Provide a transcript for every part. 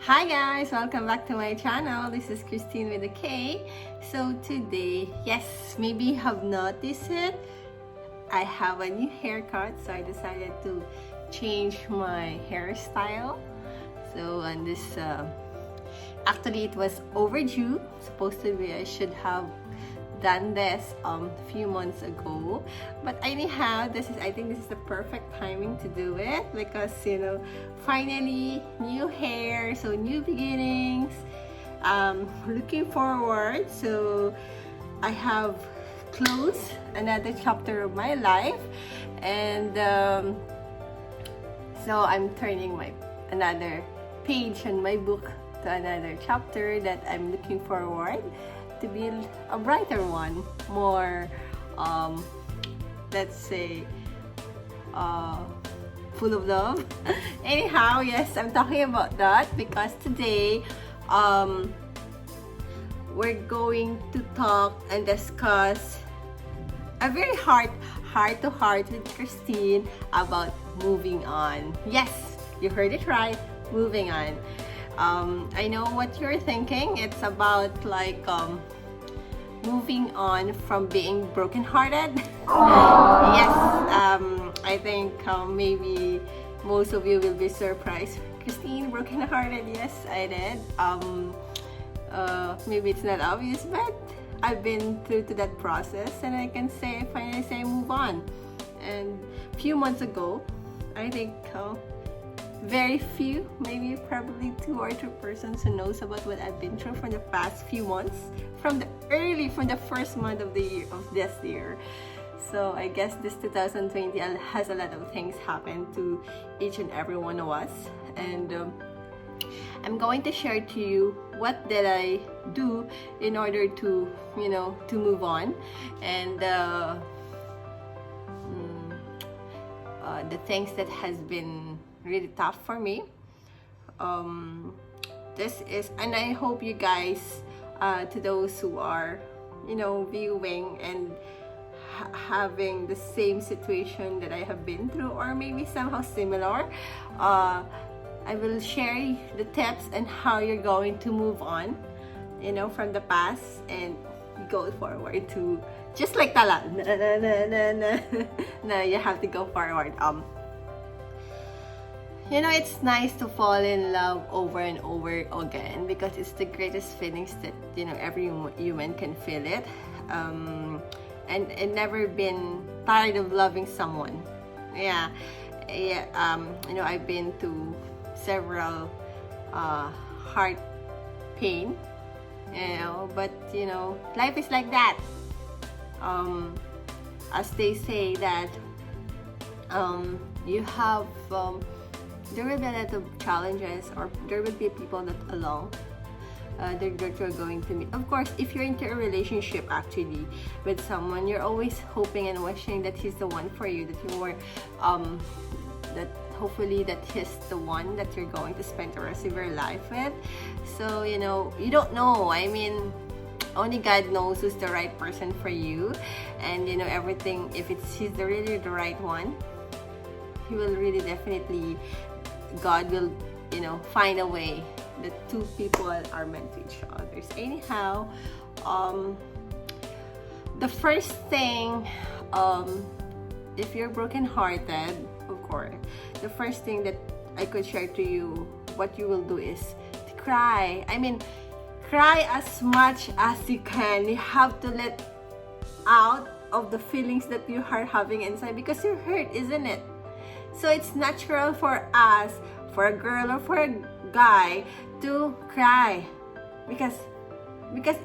Hi guys, welcome back to my channel. This is Kristine with a K. So today, yes, maybe you have noticed it, I have a new haircut, so I decided to change my hairstyle. So on this, actually it was overdue. Supposed to be, I should have done this a few months ago, but anyhow, I think this is the perfect timing to do it because finally new hair, so new beginnings. Looking forward, so I have closed another chapter of my life, and so I'm turning another page in my book to another chapter that I'm looking forward to be a brighter one, more let's say full of love. Anyhow, yes, I'm talking about that because today we're going to talk and discuss a very heart to heart with Kristine about moving on. Yes, you heard it right, moving on. I know what you're thinking. It's about like moving on from being brokenhearted. Yes, I think maybe most of you will be surprised. Kristine, brokenhearted? Yes, I did. Maybe it's not obvious, but I've been through to that process, and I can say finally move on. And a few months ago, I think very few, maybe probably 2 or 3 persons who knows about what I've been through for the past few months, from the first month of the year of this year. So I guess this 2020 has a lot of things happen to each and every one of us, and I'm going to share to you what did I do in order to to move on, and the things that has been really tough for me. This is, and I hope you guys, to those who are viewing and having the same situation that I have been through, or maybe somehow similar, I will share the tips and how you're going to move on from the past and go forward to just like tala. No, you have to go forward. It's nice to fall in love over and over again because it's the greatest feelings that every human can feel it, and never been tired of loving someone. I've been to several heart pain, but life is like that. As they say that you have there will be a lot of challenges, or there will be people that that you're going to meet. Of course, if you're into a relationship actually with someone, you're always hoping and wishing that he's the one for you, that you were that hopefully that he's the one that you're going to spend the rest of your life with. So you don't know, I mean, only God knows who's the right person for you, and everything, if he's really the right one, he will really definitely, God will find a way that 2 people are meant to each other. Anyhow, the first thing, if you're brokenhearted, of course, the first thing that I could share to you, what you will do is to cry. I mean, cry as much as you can. You have to let out of the feelings that you are having inside because you're hurt, isn't it? So it's natural for us, for a girl or for a guy, to cry, because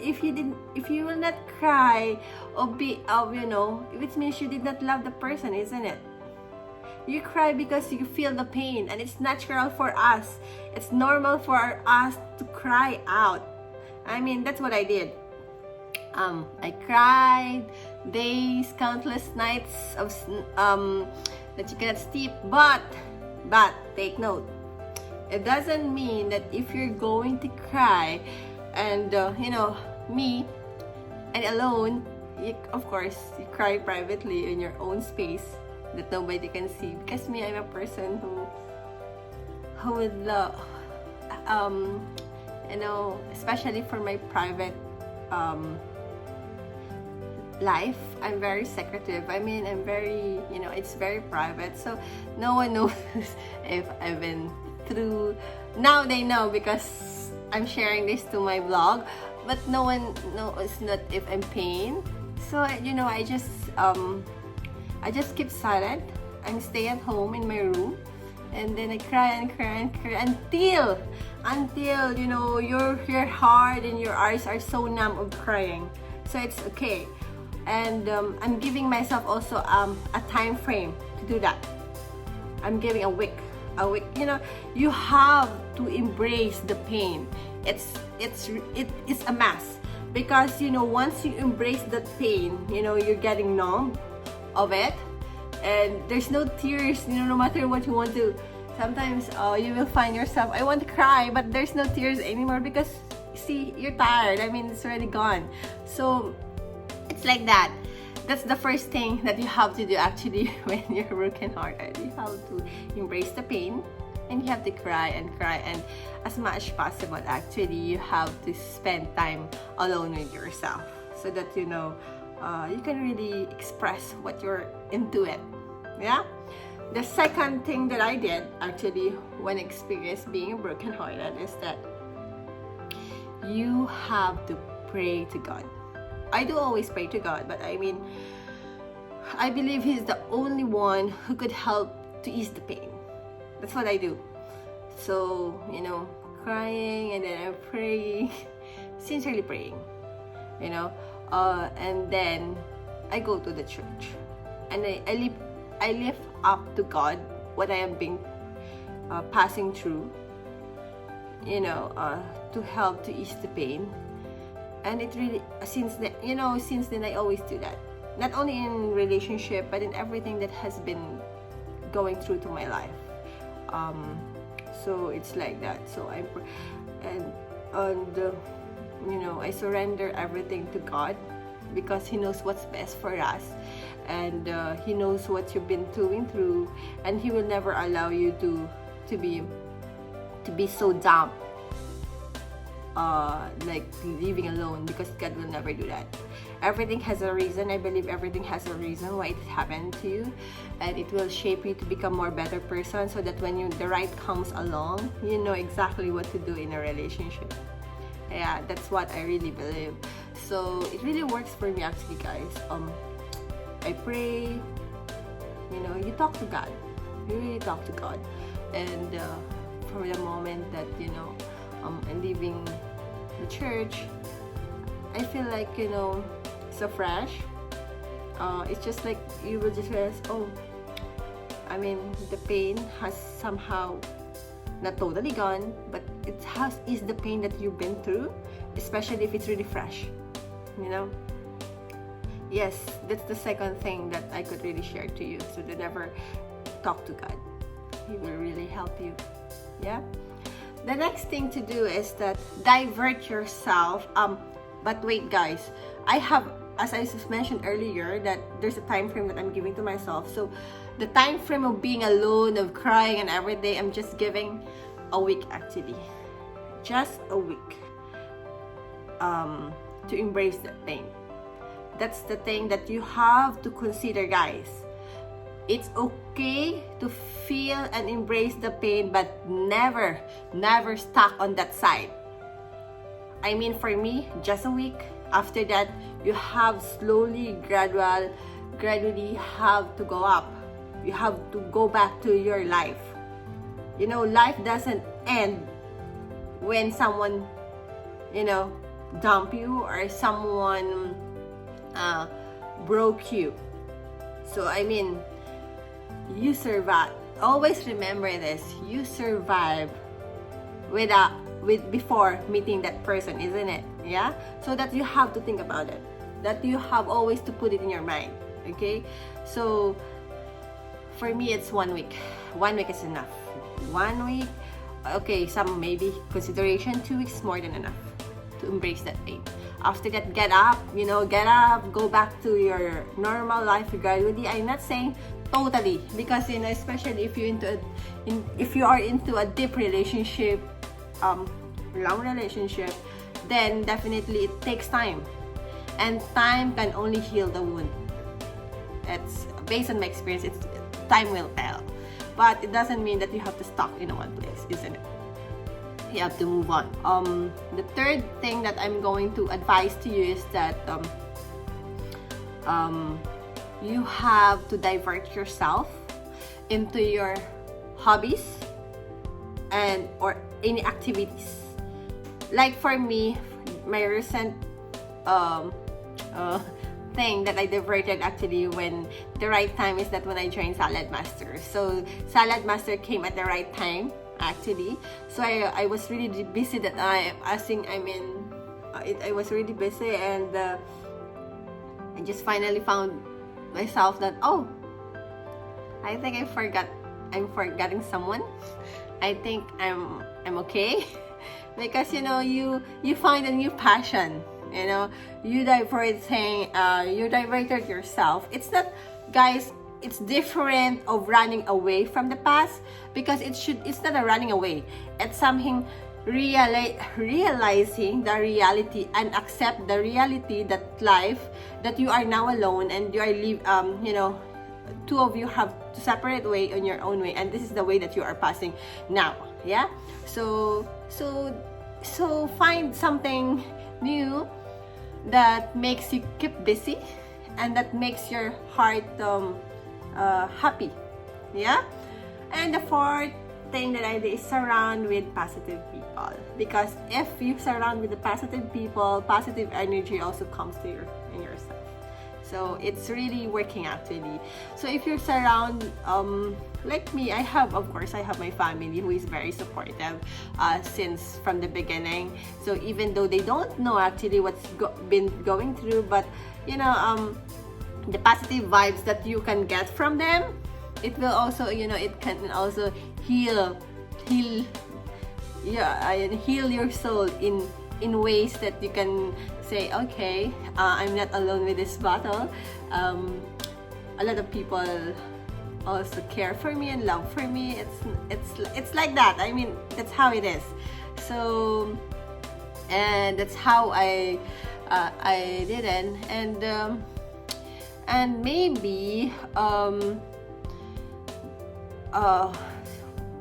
if you will not cry, it means you did not love the person, isn't it? You cry because you feel the pain, and it's natural for us. It's normal for us to cry out. I mean, that's what I did. I cried days, countless nights of that you cannot sleep, but take note, it doesn't mean that if you're going to cry and me and alone, of course you cry privately in your own space that nobody can see, because me, I'm a person who would love, you know, especially for my private life, I'm very secretive. I mean, I'm very, you know, it's very private, so no one knows if I've been through. Now they know because I'm sharing this to my vlog, but no one knows not if I'm pain. So you know, I just keep silent and stay at home in my room, and then I cry and cry and cry until you know your heart and your eyes are so numb of crying. So it's okay. And I'm giving myself also a time frame to do that. I'm giving a week. You know, you have to embrace the pain. It's a mess, because you know, once you embrace that pain, you know, you're getting numb of it, and there's no tears. You know, no matter what you want to. Sometimes you will find yourself, I want to cry, but there's no tears anymore because see, you're tired. I mean, it's already gone. So it's like that. That's the first thing that you have to do actually when you're brokenhearted. You have to embrace the pain, and you have to cry, and as much as possible actually you have to spend time alone with yourself, so that you know you can really express what you're into it. Yeah. The second thing that I did actually when I experienced being brokenhearted is that you have to pray to God. I do always pray to God, but I mean, I believe He's the only one who could help to ease the pain. That's what I do. So, you know, crying, and then I'm praying, sincerely praying, you know, and then I go to the church, and I lift up to God what I am being passing through, you know, to help to ease the pain. And it really, since then I always do that. Not only in relationship, but in everything that has been going through to my life. So it's like that. So you know, I surrender everything to God, because He knows what's best for us, and He knows what you've been going through, and He will never allow you to be so down. Like living alone, because God will never do that. Everything has a reason. I believe everything has a reason why it happened to you, and it will shape you to become more better person, so that when the right comes along, you know exactly what to do in a relationship. Yeah, that's what I really believe. So it really works for me actually, guys. I pray, you know, you talk to God. You really talk to God, and from the moment that you know I'm leaving the church, I feel like, you know, so fresh. It's just like you will just realize, oh, I mean, the pain has somehow not totally gone, but it has is the pain that you've been through, especially if it's really fresh, you know. Yes, that's the second thing that I could really share to you. So to never talk to God. He will really help you. Yeah. The next thing to do is that divert yourself. But wait, guys, I have, as I just mentioned earlier, that there's a time frame that I'm giving to myself. So the time frame of being alone, of crying and every day, I'm just giving a week actually. Just a week. To embrace that pain. That's the thing that you have to consider, guys. It's okay to feel and embrace the pain, but never stuck on that side. I mean, for me, just a week. After that, you have gradually have to go up. You have to go back to your life. You know, life doesn't end when someone, you know, dump you or someone broke you. So, I mean, you survive. Always remember this. You survive with before meeting that person, isn't it? Yeah. So that you have to think about it. That you have always to put it in your mind. Okay. So for me, it's 1 week. 1 week is enough. 1 week. Okay. Some maybe consideration. 2 weeks is more than enough to embrace that pain. After that, get up. You know, get up. Go back to your normal life gradually. I'm not saying totally, because you know, especially if you are into a deep relationship, long relationship, then definitely it takes time, and time can only heal the wound. It's based on my experience. It's time will tell, but it doesn't mean that you have to stuck in one place, isn't it? You have to move on. The third thing that I'm going to advise to you is that you have to divert yourself into your hobbies and or any activities. Like for me, my recent thing that I diverted actually when the right time is that when I joined Salad Master. So Salad Master came at the right time actually. So I was really busy that I was really busy, and I just finally found myself that, oh, I think I'm forgetting someone. I think I'm okay. Because you find a new passion, you diverted yourself. It's not, guys, it's different of running away from the past, because it's not a running away. It's something realizing the reality and accept the reality that life, that you are now alone and you are two of you have to separate way on your own way, and this is the way that you are passing now. Yeah, so find something new that makes you keep busy and that makes your heart happy. Yeah. And the fourth thing that I do is surround with positive people, because if you surround with the positive people, positive energy also comes to in yourself. So it's really working actually. So if you're surrounded, like me, I have my family who is very supportive since from the beginning. So even though they don't know actually what's been going through, but the positive vibes that you can get from them, it will also, it can also heal your soul in ways that you can say, okay, I'm not alone with this battle. A lot of people also care for me and love for me. It's like that. I mean, that's how it is. So, and that's how I did it. And maybe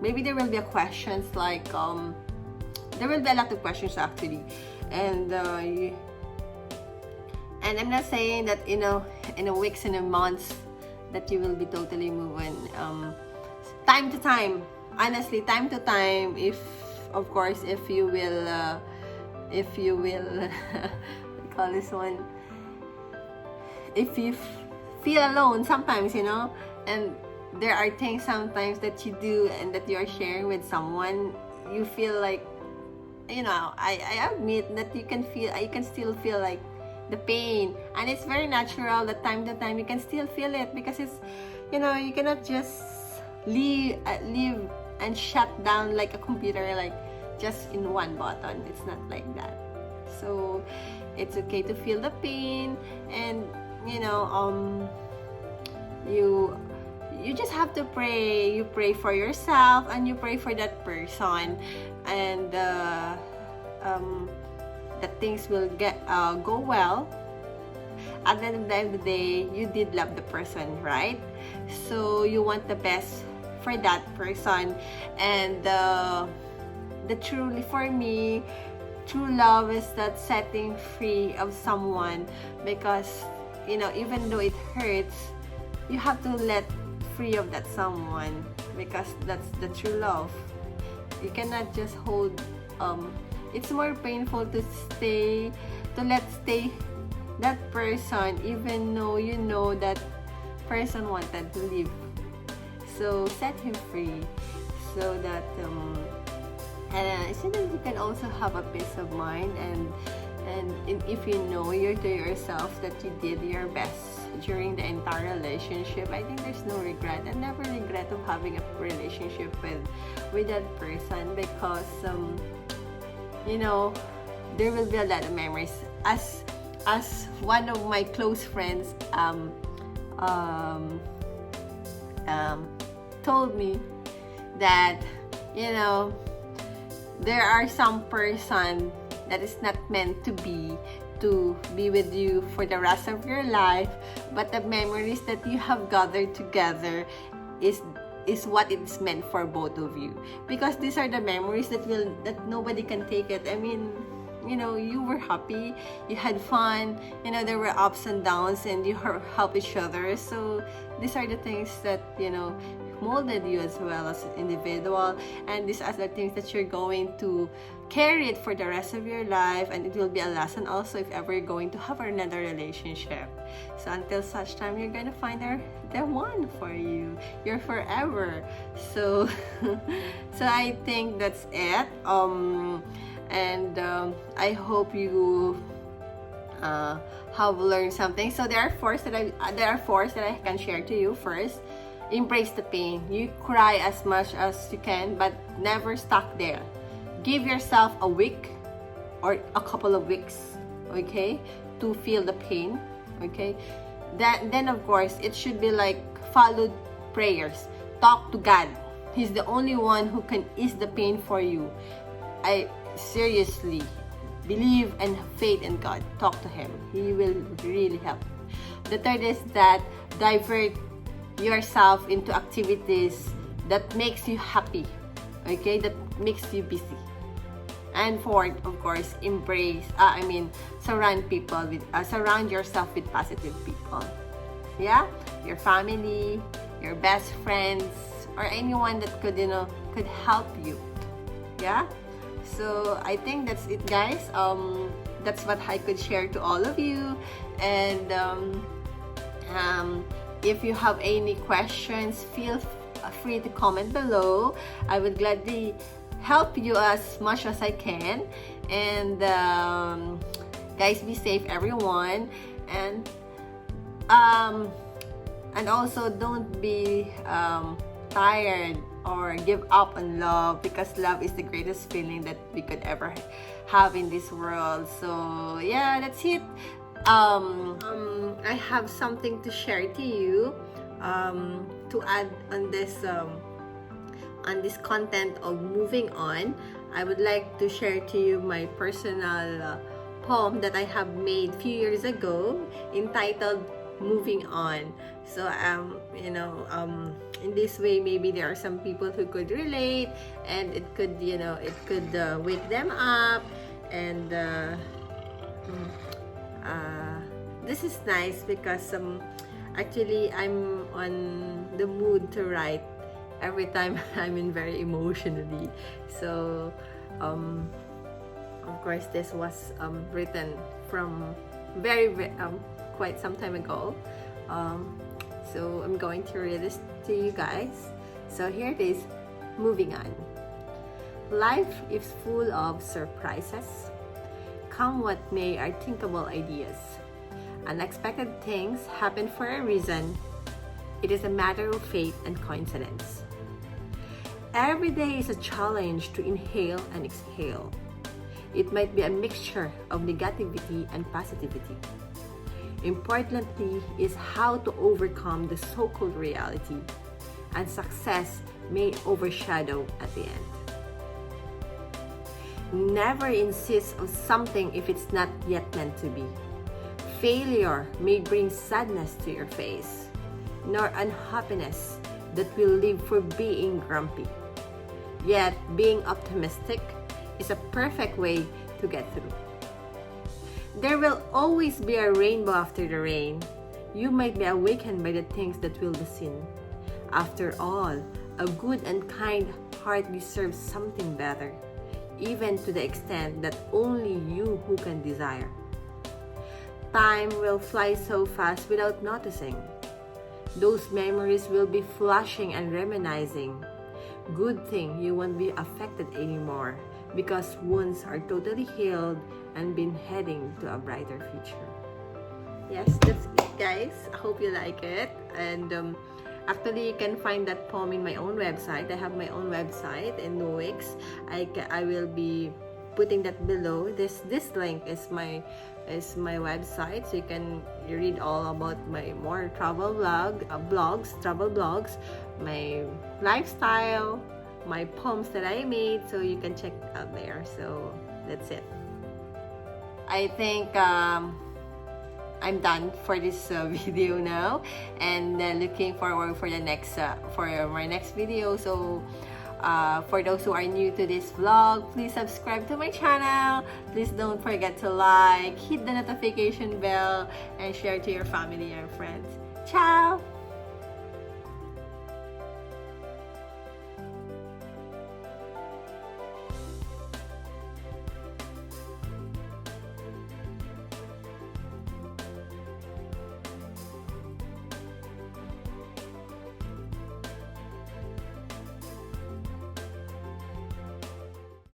maybe there will be questions like there will be a lot of questions actually, and I'm not saying that in a weeks and a months that you will be totally moving. Time to time, honestly, time to time, if of course if you will call this one, if you feel alone sometimes, and there are things sometimes that you do and that you are sharing with someone, you feel like, I admit that you can still feel like the pain, and it's very natural that time to time you can still feel it, because it's, you cannot just live and shut down like a computer, like just in one button. It's not like that. So it's okay to feel the pain, and you just have to pray. You pray for yourself and you pray for that person, and that things will go well. At the end of the day, you did love the person, right? So you want the best for that person, and for me, true love is that setting free of someone, because even though it hurts, you have to let free of that someone, because that's the true love. You cannot just hold. It's more painful to let stay that person, even though that person wanted to leave. So set him free, so that so that you can also have a peace of mind, and if you're to yourself that you did your best during the entire relationship, I think there's no regret, and never regret of having a relationship with that person, because there will be a lot of memories. As one of my close friends told me that there are some person that is not meant to be with you for the rest of your life, but the memories that you have gathered together is what it's meant for both of you, because these are the memories that nobody can take it. I mean, you were happy, you had fun, there were ups and downs, and you help each other. So these are the things that molded you as well as an individual, and these are the things that you're going to carry it for the rest of your life, and it will be a lesson also if ever you're going to have another relationship. So until such time, you're gonna find the one for you, you're forever. So so I think that's it. I hope you have learned something. So there are four that I can share to you. First, embrace the pain. You cry as much as you can, but never stuck there. Give yourself a week or a couple of weeks, okay, to feel the pain, okay. Then of course it should be like followed prayers. Talk to God. He's the only one who can ease the pain for you. I seriously believe and have faith in God. Talk to Him. He will really help. The third is that divert yourself into activities that makes you happy, okay, that makes you busy. And fourth, of course, surround yourself with positive people. Yeah, your family, your best friends, or anyone that could help you. Yeah. So I think that's it, guys. That's what I could share to all of you. And if you have any questions, feel free to comment below. I would gladly help you as much as I can. And guys, be safe, everyone. And also don't be tired or give up on love, because love is the greatest feeling that we could ever have in this world. So yeah, that's it. I have something to share to you, to add on this content of moving on. I would like to share to you my personal poem that I have made a few years ago, entitled Moving On. So in this way, maybe there are some people who could relate, and it could wake them up. And this is nice because actually I'm on the mood to write every time I'm in very emotionally. So of course this was written from quite some time ago. So I'm going to read this to you guys. So here it is. Moving on. Life is full of surprises. Come what may are thinkable ideas. Unexpected things happen for a reason. It is a matter of fate and coincidence. Every day is a challenge to inhale and exhale. It might be a mixture of negativity and positivity. Importantly is how to overcome the so-called reality, and success may overshadow at the end. Never insist on something if it's not yet meant to be. Failure may bring sadness to your face, nor unhappiness that will live for being grumpy. Yet, being optimistic is a perfect way to get through. There will always be a rainbow after the rain. You might be awakened by the things that will be seen. After all, a good and kind heart deserves something better, even to the extent that only you who can desire. Time will fly so fast without noticing. Those memories will be flashing and reminiscing. Good thing you won't be affected anymore, because wounds are totally healed and been heading to a brighter future. Yes, that's it, guys. I hope you like it. And actually, you can find that poem in my own website. I have my own website in Wix. I will be putting that below. This link is my website, so you can read all about my more travel travel blogs, my lifestyle, my poems that I made, so you can check out there. So that's it. I think I'm done for this video now, and looking forward for the next for my next video. So for those who are new to this vlog, please subscribe to my channel. Please don't forget to like, hit the notification bell, and share to your family and friends. Ciao!